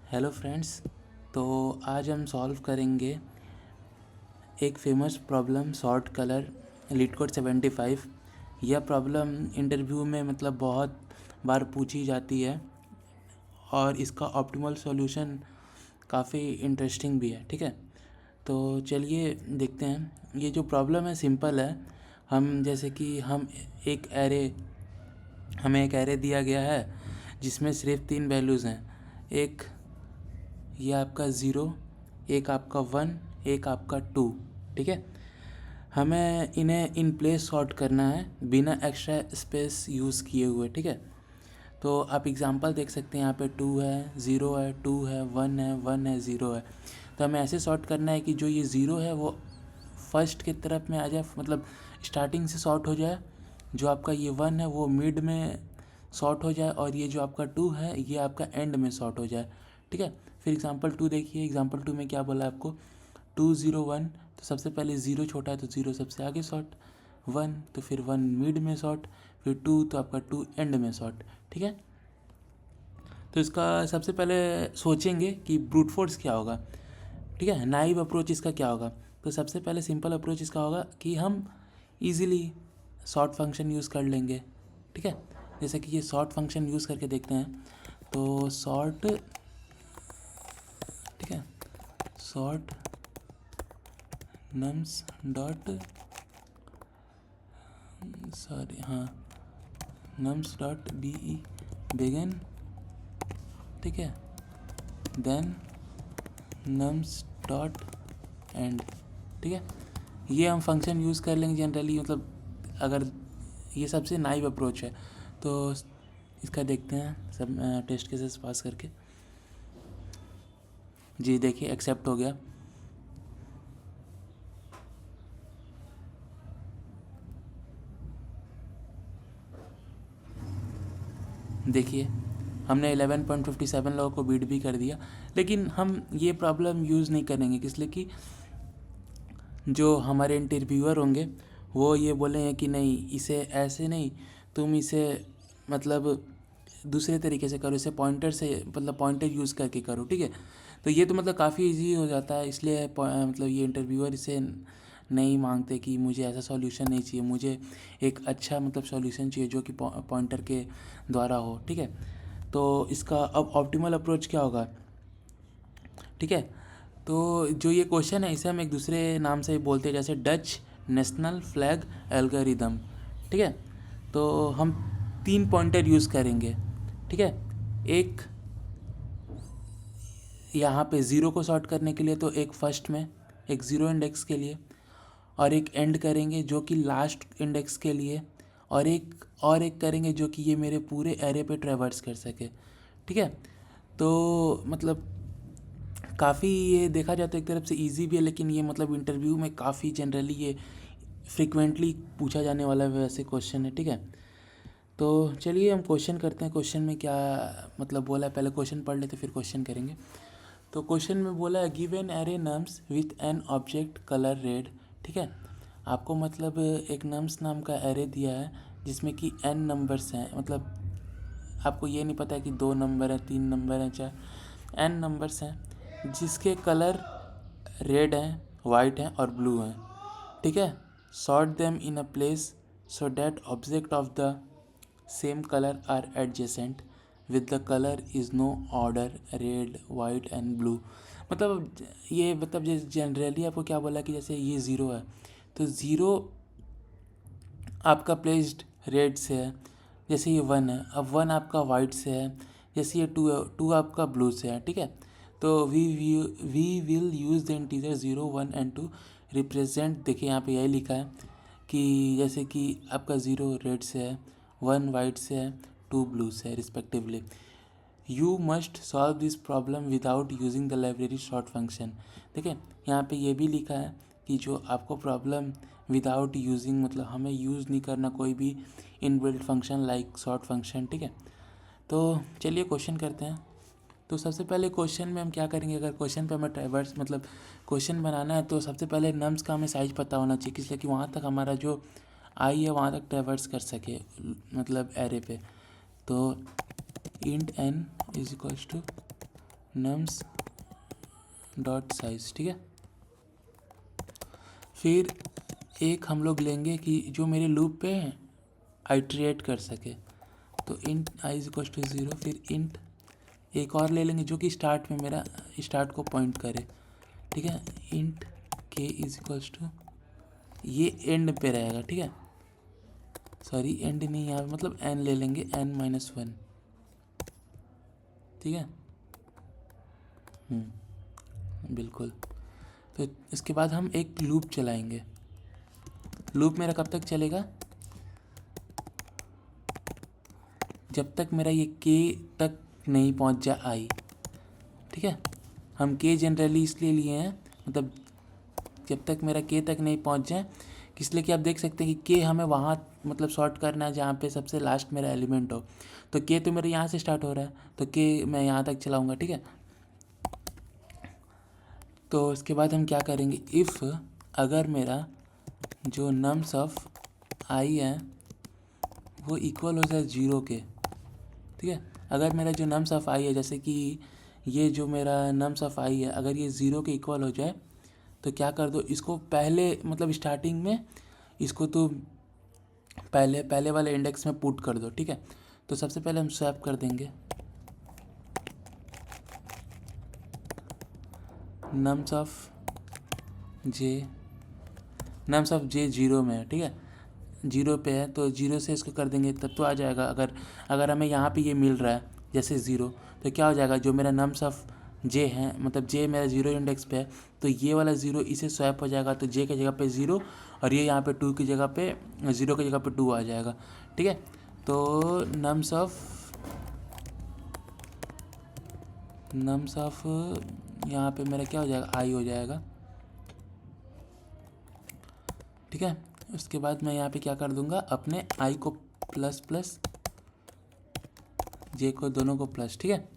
Hello friends. तो आज हम सॉल्व करेंगे एक famous problem sort colour LeetCode 75। यह प्रॉब्लम इंटरव्यू में मतलब बहुत बार पूछी जाती है और इसका ऑप्टिमल सॉल्यूशन काफ़ी इंटरेस्टिंग भी है। ठीक है, तो चलिए देखते हैं। ये जो प्रॉब्लम है सिंपल है। हम जैसे कि हमें एक एरे दिया गया है जिसमें सिर्फ 3 वैल्यूज़ हैं। एक ये आपका 0, एक आपका 1, एक आपका 2। ठीक है, हमें इन्हें इन प्लेस सॉर्ट करना है बिना एक्स्ट्रा स्पेस यूज़ किए हुए। ठीक है, तो आप एग्जांपल देख सकते हैं। यहाँ पे 2 है, 0 है, 2 है, 1 है, 1 है, 0 है। तो हमें ऐसे सॉर्ट करना है कि जो ये 0 है वो फर्स्ट की तरफ में आ जाए, मतलब स्टार्टिंग से सॉर्ट हो जाए। जो आपका ये 1 है वो मिड में सॉर्ट हो जाए और ये जो आपका 2 है ये आपका एंड में सॉर्ट हो जाए। ठीक है, फिर एग्जांपल 2 देखिए। एग्जांपल 2 में क्या बोला आपको, 2 0 1। तो सबसे पहले 0 छोटा है तो 0 सबसे आगे शॉर्ट, 1 तो फिर 1 मिड में शॉर्ट, फिर 2 तो आपका 2 एंड में शॉर्ट। ठीक है, तो इसका सबसे पहले सोचेंगे कि ब्रूट फोर्स क्या होगा। ठीक है, नाइव अप्रोच इसका क्या होगा। तो सबसे पहले सिंपल अप्रोच इसका होगा कि हम इजीली सॉर्ट फंक्शन यूज़ कर लेंगे। ठीक है, जैसे कि ये सॉर्ट फंक्शन यूज़ करके देखते हैं। तो सॉर्ट, ठीक है, sort nums dot nums dot B E begin. ठीक है, देन नम्स डॉट एंड। ठीक है, ये हम फंक्शन यूज़ कर लेंगे जनरली, मतलब अगर ये सबसे नाइव अप्रोच है। तो इसका देखते हैं सब टेस्ट केसेस पास करके। जी देखिए, एक्सेप्ट हो गया। देखिए, हमने 11.57 लोगों को बीट भी कर दिया। लेकिन हम ये प्रॉब्लम यूज़ नहीं करेंगे, इसलिए कि जो हमारे इंटरव्यूअर होंगे वो ये बोलेंगे कि नहीं, इसे ऐसे नहीं, तुम इसे मतलब दूसरे तरीके से करो, इसे पॉइंटर से, मतलब पॉइंटर यूज़ करके करो। ठीक है, तो ये तो मतलब काफ़ी इजी हो जाता है, इसलिए मतलब ये इंटरव्यूअर इसे नहीं मांगते कि मुझे ऐसा सॉल्यूशन नहीं चाहिए, मुझे एक अच्छा मतलब सॉल्यूशन चाहिए जो कि पॉइंटर के द्वारा हो। ठीक है, तो इसका अब ऑप्टिमल अप्रोच क्या होगा। ठीक है, तो जो ये क्वेश्चन है इसे हम एक दूसरे नाम से बोलते हैं, जैसे डच नेशनल फ्लैग एल्गोरिदम। ठीक है, तो हम 3 पॉइंटर यूज़ करेंगे। ठीक है, एक यहाँ पे 0 को सॉर्ट करने के लिए, तो एक फर्स्ट में, एक 0 इंडेक्स के लिए, और एक एंड करेंगे जो कि लास्ट इंडेक्स के लिए, और एक करेंगे जो कि ये मेरे पूरे एरे पे ट्रैवर्स कर सके। ठीक है, तो मतलब काफ़ी ये देखा जाए तो एक तरफ से इजी भी है, लेकिन ये मतलब इंटरव्यू में काफ़ी जनरली ये फ्रिक्वेंटली पूछा जाने वाला वैसे क्वेश्चन है। ठीक है, तो चलिए हम क्वेश्चन करते हैं। क्वेश्चन में क्या मतलब बोला है, पहले क्वेश्चन पढ़ लेते फिर क्वेश्चन करेंगे। तो क्वेश्चन में बोला है give an array nums with an object colour red. ठीक है, आपको मतलब एक नम्स नाम का एरे दिया है जिसमें कि n नंबर्स हैं, मतलब आपको ये नहीं पता है कि 2 नंबर हैं, 3 नंबर हैं, 4 n नंबर्स हैं जिसके कलर रेड हैं, वाइट हैं और ब्लू हैं। ठीक है, sort them in a place so that object of the same colour are adjacent with the colour is no order red white and blue. मतलब ये मतलब जैसे जनरली आपको क्या बोला कि जैसे ये 0 है तो 0 आपका प्लेस्ड रेड से है, जैसे ये 1 है, अब 1 आपका वाइट से है, जैसे ये 2 है, 2 आपका ब्लू से है। ठीक है, तो we will use the integer 0 1 and 2 represent. देखिए यहाँ पे यही लिखा है कि जैसे कि आपका 0 रेड से है, 1 वाइट से है, 2 ब्लू से है respectively. You must solve this problem without using the library short function. देखिए यहाँ पे ये भी लिखा है कि जो आपको प्रॉब्लम विदाउट यूजिंग, मतलब हमें यूज़ नहीं करना कोई भी inbuilt function like short function. ठीक है, तो चलिए क्वेश्चन करते हैं। तो सबसे पहले क्वेश्चन में हम क्या करेंगे, अगर क्वेश्चन पे हमें ट्राइवर्स मतलब क्वेश्चन बनाना है तो सबसे पहले नम्स का हमें साइज पता होना चाहिए, इसलिए कि वहाँ तक हमारा जो आई है वहाँ तक ट्राइवर्स कर सके मतलब एरे पे। तो int n is equals to nums dot size, ठीक है। फिर एक हम लोग लेंगे कि जो मेरे लूप पे आइट्रेट कर सके, तो int i is equal to 0। फिर इंट एक और ले लेंगे जो कि स्टार्ट में मेरा स्टार्ट को पॉइंट करे, ठीक है। इंट के इज इक्वल्स टू, ये एंड पे रहेगा, ठीक है। सॉरी एंड नहीं, यहाँ पे मतलब एन ले लेंगे, n-1, ठीक है। बिल्कुल। तो इसके बाद हम एक लूप चलाएंगे। लूप मेरा कब तक चलेगा? जब तक मेरा ये के तक नहीं पहुंच जाए आई, ठीक है। हम के जनरली इसलिए लिए हैं, मतलब जब तक मेरा के तक नहीं पहुंच जाए, इसलिए कि आप देख सकते हैं कि के हमें वहाँ मतलब सॉर्ट करना है जहाँ पे सबसे लास्ट मेरा एलिमेंट हो। तो के तो मेरे यहाँ से स्टार्ट हो रहा है, तो के मैं यहाँ तक चलाऊँगा, ठीक है। तो इसके बाद हम क्या करेंगे, इफ़ अगर मेरा जो नम्स ऑफ आई है वो इक्वल हो जाए 0 के, ठीक है। अगर मेरा जो नम्स ऑफ आई है, जैसे कि ये जो मेरा नम्स ऑफ आई है, अगर ये 0 के इक्वल हो जाए तो क्या कर दो, इसको पहले मतलब स्टार्टिंग में इसको तो पहले वाले इंडेक्स में पुट कर दो, ठीक है। तो सबसे पहले हम स्वैप कर देंगे नम्स ऑफ जे 0 में है, ठीक है। 0 पे है तो 0 से इसको कर देंगे तब तो आ जाएगा। अगर हमें यहाँ पे ये मिल रहा है जैसे 0, तो क्या हो जाएगा, जो मेरा नम्स ऑफ जे है, मतलब जे मेरा 0 इंडेक्स पे है, तो ये वाला 0 इसे स्वैप हो जाएगा, तो जे की जगह पे 0 और ये यहाँ पे 2 की जगह पे 0 की जगह पे 2 आ जाएगा, ठीक है। तो नम्स ऑफ यहाँ पे मेरा क्या हो जाएगा, आई हो जाएगा, ठीक है। उसके बाद मैं यहाँ पे क्या कर दूंगा, अपने आई को प्लस प्लस, जे को दोनों को प्लस, ठीक है,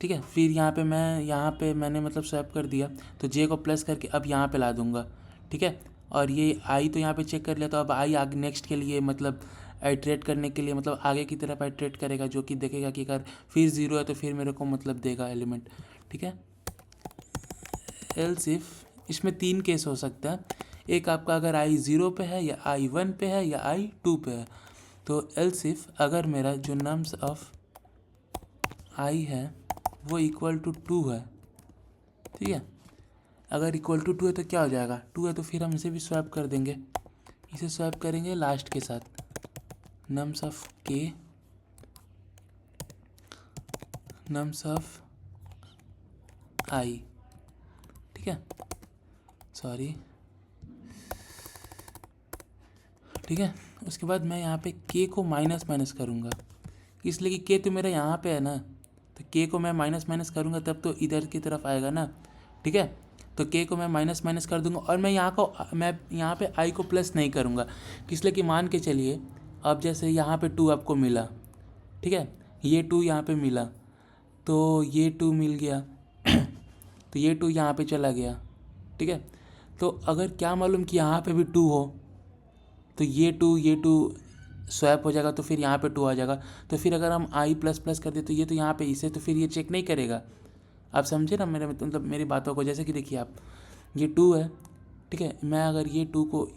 ठीक है। फिर यहाँ पे मैंने मतलब स्वैप कर दिया, तो जे को प्लस करके अब यहाँ पे ला दूंगा, ठीक है। और ये आई तो यहाँ पे चेक कर लिया, तो अब आई आगे नेक्स्ट के लिए मतलब आइट्रेट करने के लिए, मतलब आगे की तरफ आइट्रेट करेगा, जो कि देखेगा कि अगर फिर 0 है तो फिर मेरे को मतलब देगा एलिमेंट, ठीक है। एल्स इफ इसमें 3 केस हो सकता है, एक आपका अगर आई 0 पे है, या आई 1 पे है, या आई 2 पे है। तो एल्स इफ अगर मेरा जो नम्स ऑफ आई है वो इक्वल टू 2 है, ठीक है। अगर इक्वल टू 2 है तो क्या हो जाएगा, 2 है तो फिर हम इसे भी स्वैप कर देंगे, इसे स्वैप करेंगे लास्ट के साथ, नम्स ऑफ के नम्स ऑफ आई, ठीक है। सॉरी, ठीक है। उसके बाद मैं यहाँ पे के को माइनस माइनस करूँगा, इसलिए कि के तो मेरा यहाँ पे है ना, तो के को मैं माइनस माइनस करूँगा तब तो इधर की तरफ आएगा ना, ठीक है। तो के को मैं माइनस माइनस कर दूंगा, और मैं यहाँ पे आई को प्लस नहीं करूँगा, इसलिए कि मान के चलिए अब जैसे यहाँ पे 2 आपको मिला, ठीक है, ये 2 यहाँ पे मिला, तो ये 2 मिल गया तो ये 2 यहाँ पे चला गया, ठीक है। तो अगर क्या मालूम कि यहाँ पे भी 2 हो, तो ये 2 स्वैप हो जाएगा, तो फिर यहाँ पे 2 आ जाएगा, तो फिर अगर हम आई प्लस प्लस कर दे तो ये तो यहाँ पे इसे, तो फिर ये चेक नहीं करेगा। आप समझे ना मेरे मतलब मेरी बातों को, जैसे कि देखिए आप, ये 2 है, ठीक है। मैं अगर ये 2 को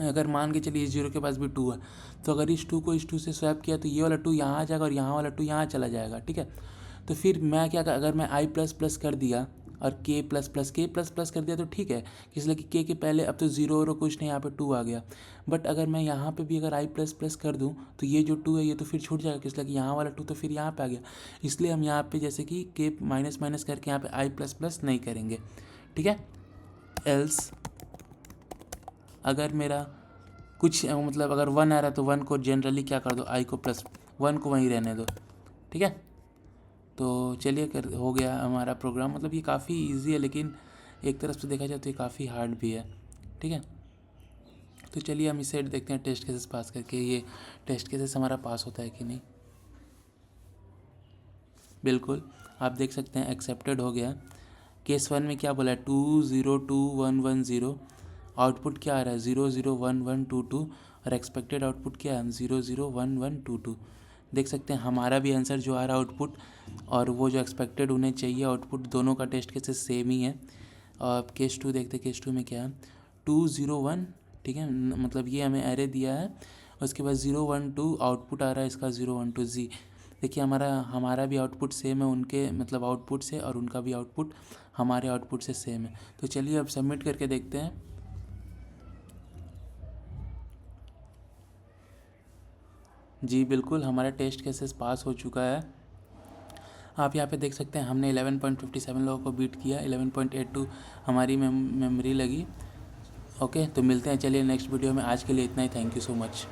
अगर मान के चलिए 0 के पास भी 2 है, तो अगर इस 2 को इस 2 से स्वैप किया तो ये वाला 2 यहाँ आ जाएगा और यहाँ वाला 2 यहाँ चला जाएगा, ठीक है। तो फिर मैं क्या अगर मैं आई प्लस प्लस कर दिया और के प्लस प्लस कर दिया तो ठीक है, इसलिए कि के पहले अब तो 0 और कुछ नहीं, यहाँ पे 2 आ गया। बट अगर मैं यहाँ पे भी अगर आई प्लस प्लस कर दूँ तो ये जो 2 है ये तो फिर छूट जाएगा, इसलिए कि यहाँ वाला 2 तो फिर यहाँ पे आ गया, इसलिए हम यहाँ पे जैसे कि के माइनस माइनस करके यहाँ पे आई प्लस प्लस नहीं करेंगे, ठीक है। एल्स अगर मेरा कुछ मतलब अगर 1 आ रहा है तो 1 को जनरली क्या कर दो, आई को प्लस 1 को वहीं रहने दो, ठीक है। तो चलिए हो गया हमारा प्रोग्राम। मतलब ये काफ़ी इजी है, लेकिन एक तरफ से देखा जाए तो ये काफ़ी हार्ड भी है, ठीक है। तो चलिए हम इसे देखते हैं टेस्ट केसेस पास करके, ये टेस्ट केसेस हमारा पास होता है कि नहीं। बिल्कुल, आप देख सकते हैं एक्सेप्टेड हो गया। केस 1 में क्या बोला है, 202110, आउटपुट क्या आ रहा है 001122, और एक्सपेक्टेड आउटपुट क्या है 001122। देख सकते हैं हमारा भी आंसर जो आ रहा है आउटपुट और वो जो एक्सपेक्टेड होने चाहिए आउटपुट, दोनों का टेस्ट केसेस सेम ही है। अब केस 2 देखते हैं, केस 2 में क्या है, 201, ठीक है, मतलब ये हमें एरे दिया है, उसके बाद 012 आउटपुट आ रहा है इसका 012G। देखिए हमारा भी आउटपुट सेम है उनके मतलब आउटपुट से, और उनका भी आउटपुट हमारे आउटपुट से सेम है। तो चलिए अब सबमिट करके देखते हैं। जी बिल्कुल, हमारा टेस्ट केसेस पास हो चुका है। आप यहाँ पे देख सकते हैं हमने 11.57 लोगों को बीट किया, 11.82 हमारी मेमोरी लगी। ओके, तो मिलते हैं चलिए नेक्स्ट वीडियो में। आज के लिए इतना ही, थैंक यू सो मच।